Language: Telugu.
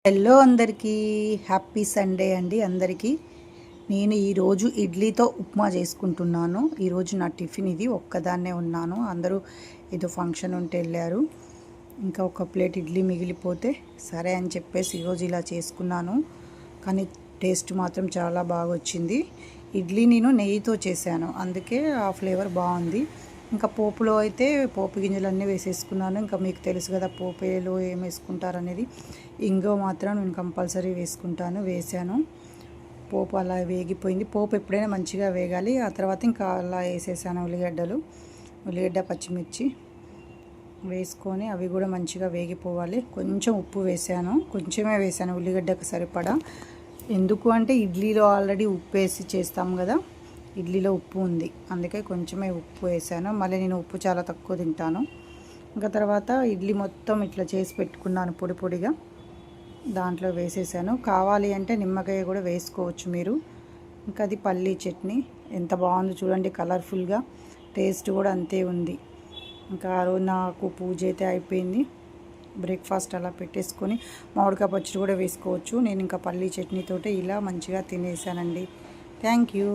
హలో అందరికీ, హ్యాపీ సండే అండి అందరికీ. నేను ఈరోజు ఇడ్లీతో ఉప్మా చేసుకుంటున్నాను. ఈరోజు నా టిఫిన్ ఇది. ఒక్కదాన్నే ఉన్నాను, అందరూ ఏదో ఫంక్షన్ ఉంటే వెళ్ళారు. ఇంకా ఒక ప్లేట్ ఇడ్లీ మిగిలిపోతే సరే అని చెప్పేసి ఈరోజు ఇలా చేసుకున్నాను. కానీ టేస్ట్ మాత్రం చాలా బాగా వచ్చింది. ఇడ్లీ నేను నెయ్యితో చేశాను, అందుకే ఆ ఫ్లేవర్ బాగుంది. ఇంకా పోపులో అయితే పోపు గింజలన్నీ వేసేసుకున్నాను. ఇంకా మీకు తెలుసు కదా పోపులో ఏం వేసుకుంటారు అనేది. ఇంగువ మాత్రం నేను కంపల్సరీ వేసాను. పోపు అలా వేగిపోయింది. పోపు ఎప్పుడైనా మంచిగా వేగాలి. ఆ తర్వాత ఇంకా అలా వేసేసాను ఉల్లిగడ్డ పచ్చిమిర్చి వేసుకొని అవి కూడా మంచిగా వేగిపోవాలి. కొంచెం ఉప్పు వేసాను, కొంచెమే వేసాను ఉల్లిగడ్డకు సరిపడా. ఎందుకు అంటే ఇడ్లీలో ఆల్రెడీ ఉప్పు వేసి చేస్తాం కదా, ఇడ్లీలో ఉప్పు ఉంది, అందుకే కొంచెమే ఉప్పు వేసాను. మళ్ళీ నేను ఉప్పు చాలా తక్కువ తింటాను. ఇంకా తర్వాత ఇడ్లీ మొత్తం ఇట్లా చేసి పెట్టుకున్నాను పొడి పొడిగా, దాంట్లో వేసేసాను. కావాలి అంటే నిమ్మకాయ కూడా వేసుకోవచ్చు మీరు. ఇంకా అది పల్లీ చట్నీ ఎంత బాగుందో చూడండి, కలర్ఫుల్గా, టేస్ట్ కూడా అంతే ఉంది. ఇంకా ఆ రోజు నాకు పూజ అయితే అయిపోయింది. బ్రేక్ఫాస్ట్ అలా పెట్టేసుకొని మామిడికాయ పచ్చడి కూడా వేసుకోవచ్చు. నేను ఇంకా పల్లీ చట్నీతోటి ఇలా మంచిగా తినేసానండి. Thank you.